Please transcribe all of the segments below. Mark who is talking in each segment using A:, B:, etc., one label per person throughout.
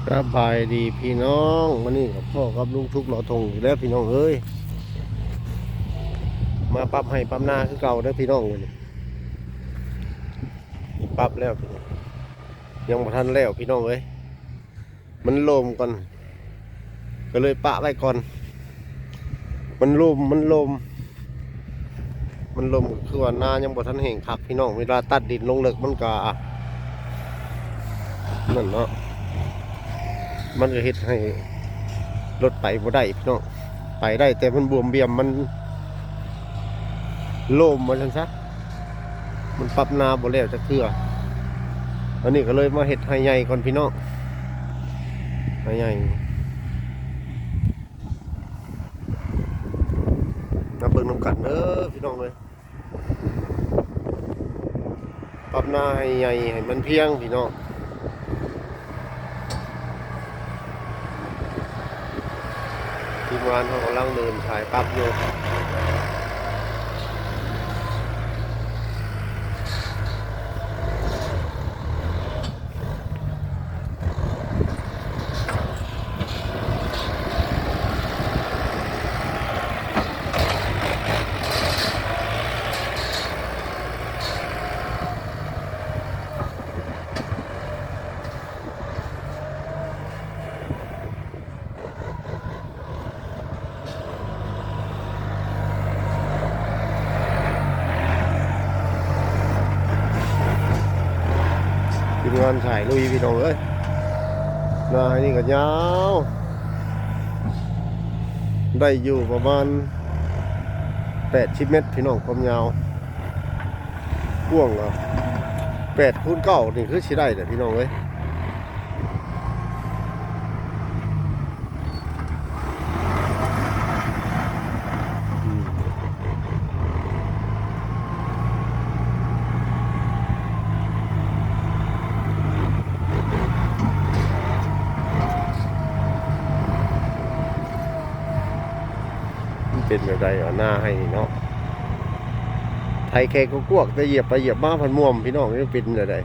A: สบายดีพี่น้องวันนี้กับพ่อกับลุงทุกหล่อทงอยู่แล้วพี่น้องเอ้ยมาปรับให้ปรับหน้าคือเก่าได้อพี่น้องเลยปรับแล้วพี่น้องยังบ่ทันแล้วพี่น้องเอ้ยมันลมก่อนก็เลยปะไว้ก่อนมันลมคือว่าหน้ายังบ่ทันแห้งคักพี่น้องเวลาตัดดินลงเลิกมันก็นั่นเนาะมันก็เฮ็ดให้รถไปบ่ได้พี่น้องไปได้แต่มันบวมเบี่ยมมันโลมมาจังซะมันปรับหนาบ่แล้วจะเทื่ออันนี้ก็เลยมาเฮ็ดให้ใหญ่ก่อนพี่น้องให้ใหญ่มาเบิ่งน้ำกันเด้อพี่น้องเลยปรับหน้าให้ใหญ่ให้มันเพียงพี่น้องทีมงานเขากำลังเดินถ่ายปรับอยู่ทีมงานถ่ายลุยพี่น้องเอ้ยหน้านี่ก็ยาวได้อยู่ประมาณ80 เมตรพี่น้องความยาวกว้างอ่ะ8x9นี่คือสิได้แต่พี่น้องเอ้ยเป็นแบบใดเอาหน้าให้เนาะไทยแขกก็กวกแต่เหยียบไปเหยียบมาพันม่วมพี่น้องนี่เป็นแบบใด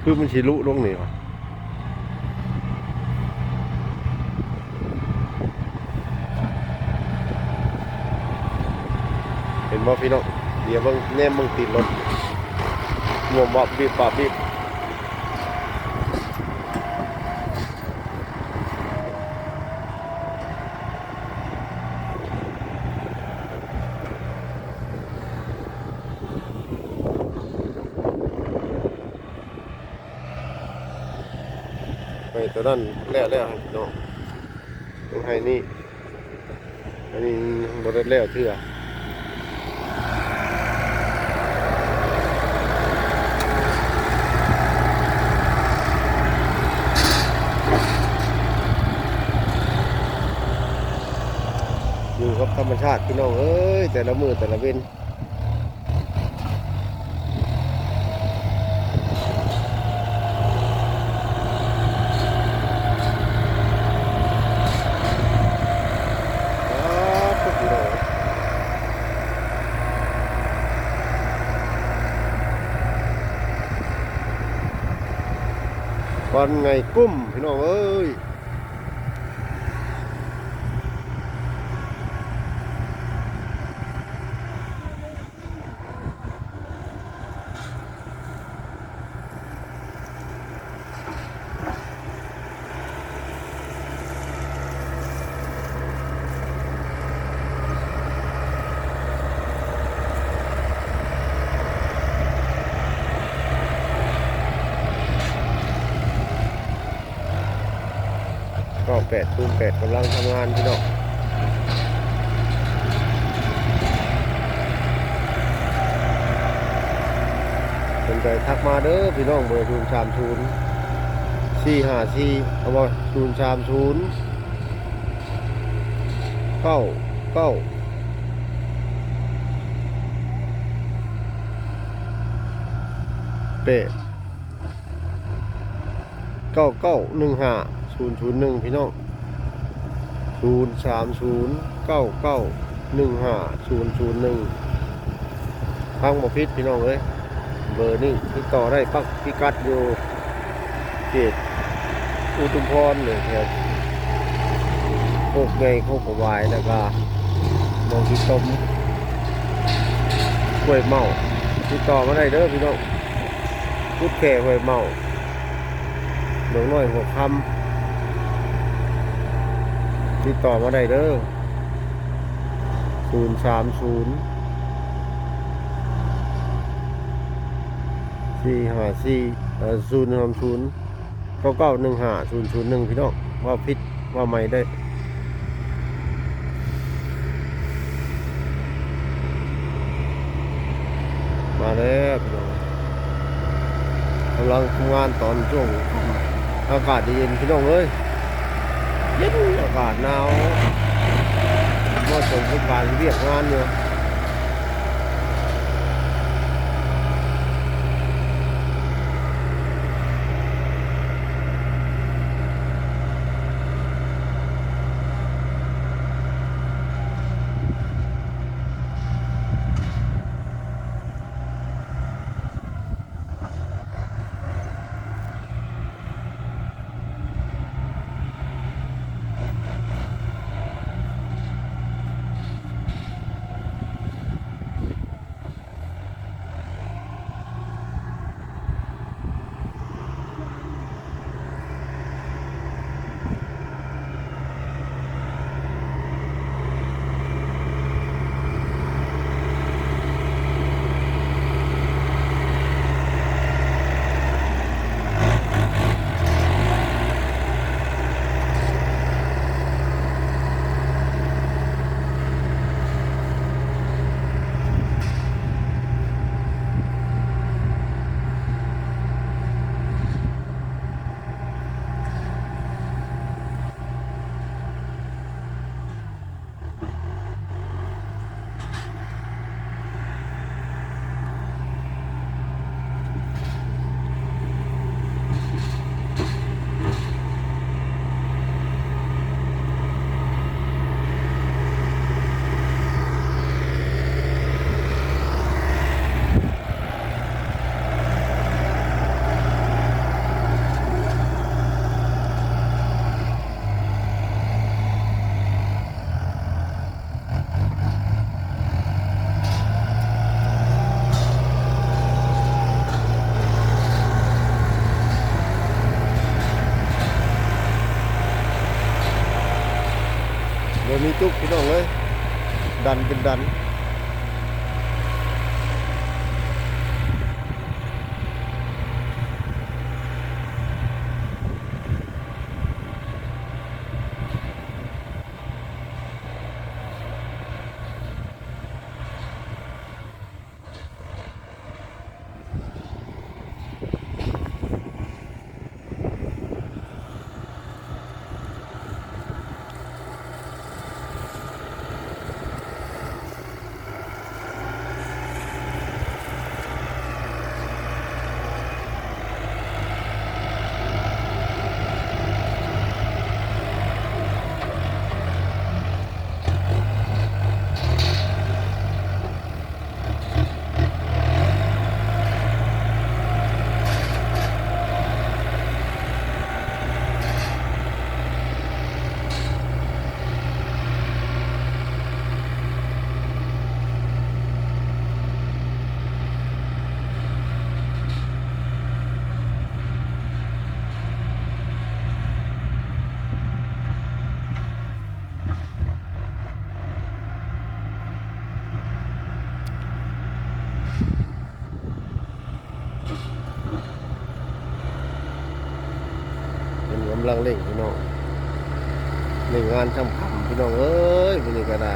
A: คือมันสิลุลงนี่วะเห็นบ่พี่น้องเดี๋ยวเบิ่งแนมเบิ่งติดรถม่วมบับบีบบับบีบไปตัวนั้นแล้วให้พี่น้องต้องให้นี่อันนี้บ่ได้แล้วเทื่ออยู่กับธรรมชาติพี่น้องเอ้ยแต่ละมือแต่ละเว้นพี่น้องวันไงกุ้มพี่น้องเอ้ยก็8x8กำลังทำงานพี่น้องสนใจทักมาเด้อพี่น้องเบอร์030 454เอาบ่030 9 9เปะ9915001พี่น้อง030 9915001ทางบ่ผิดพี่น้องเอ้ยเบอร์นี้ติดต่อได้ปักพิกัดอยู่เขต อุทุมพรเนี่ยแถวโคกไงโคกกวายแล้วก็มองที่ต้มห้วยเมาติดต่อมาได้เด้อพี่น้องพุดแก่ห้วยเมาหนองน้อยหัวคำติดต่อมาได้เด้อ030 050 พี่น้องว่าพิษว่าไม่ได้มาแล้วพี่น้องกำลังทำงานตอนช่วงอากาศเย็นพี่น้องเอ้ยเย็นอากาศหนาวเหมาะสมกับการเรียกงานอยู่เดี๋ยวมีจุกพี่น้องเลยดันเป็นดันเป็นกำลังเร่งพี่น้องเร่งงานทำคำพี่น้องเอ้ยวันนี้ก็ได้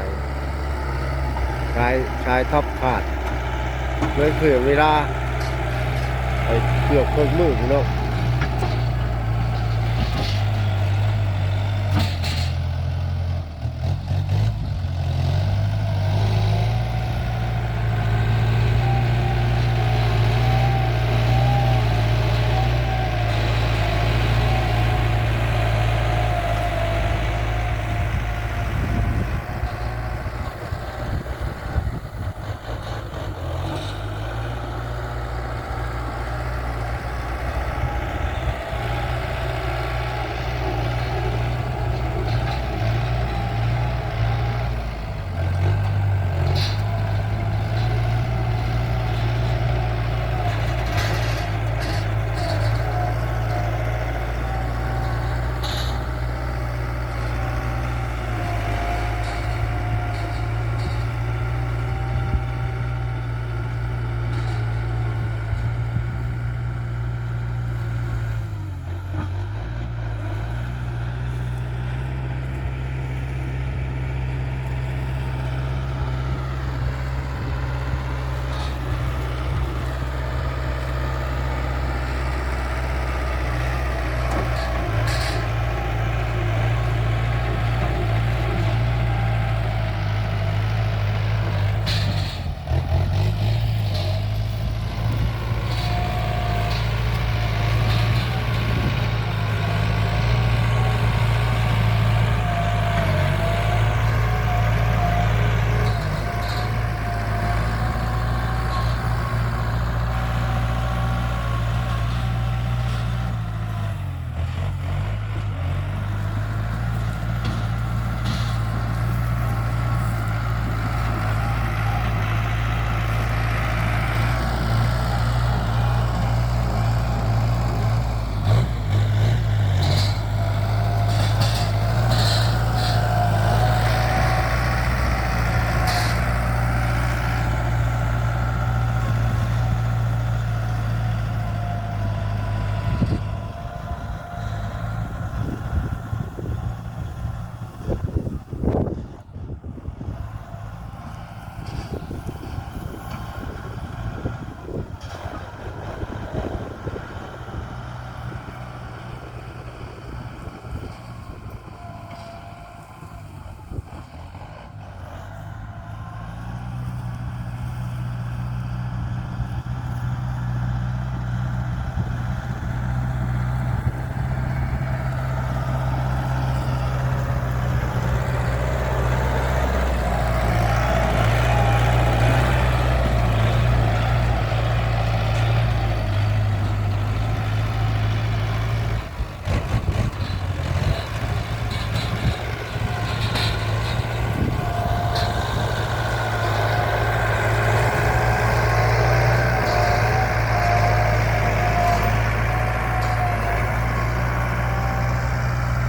A: ชายท็อปขาดเลยเผื่อเวลาไปเกือบเพิ่มมือพี่น้อง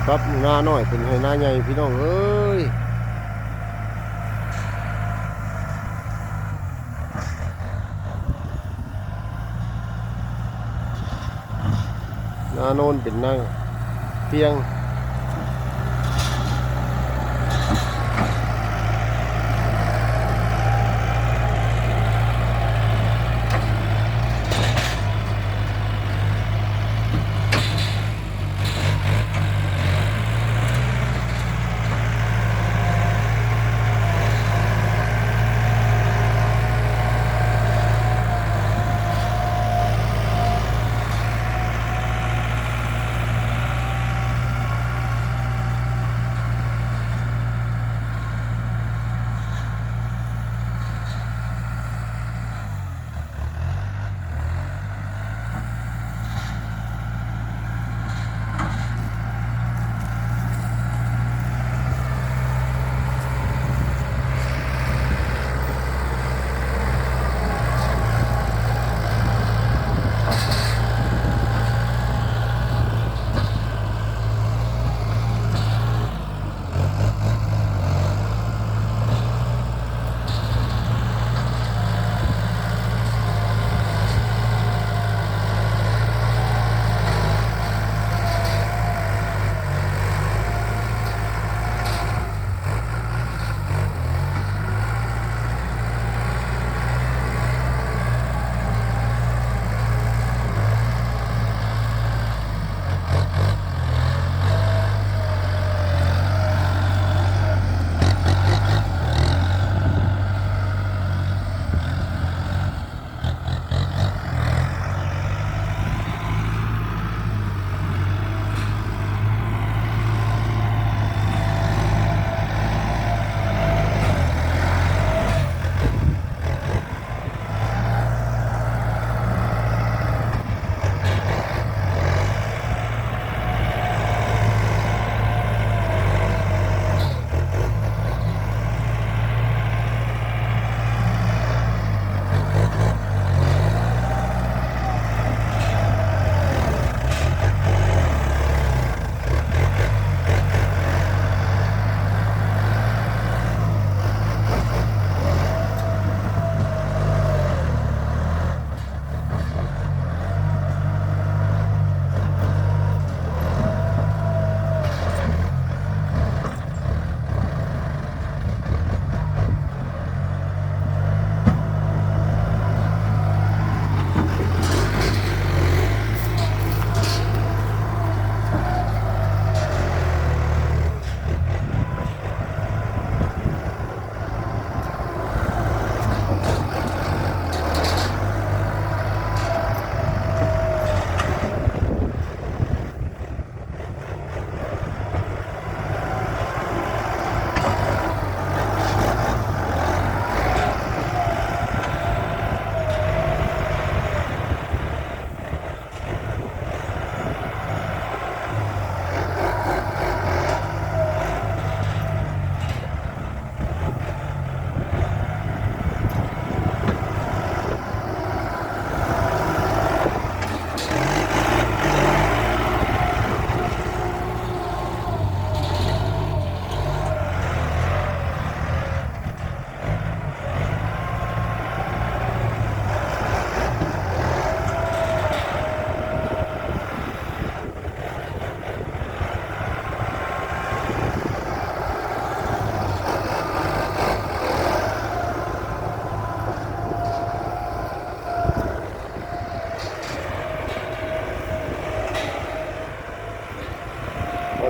A: ครับหน้าน้อยเป็นให้หน้าใหญ่พี่น้องเอ้ยหน้าโน้นเป็นหน้าเพียง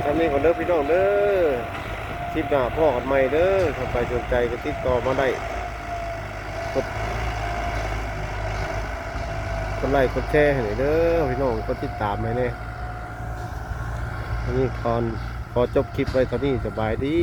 A: ทำนี้ก่อนเด้อพี่น้องเด้อคลิปหน้าพ่อกันใหม่เด้อถ้าใครสนใจก็ติดต่อมาได้กดไลค์กดแชร์ให้หน่อยเด้อพี่น้องกดติดตามให้แน่อันนี้ขอจบคลิปไว้เท่านี้สบายดี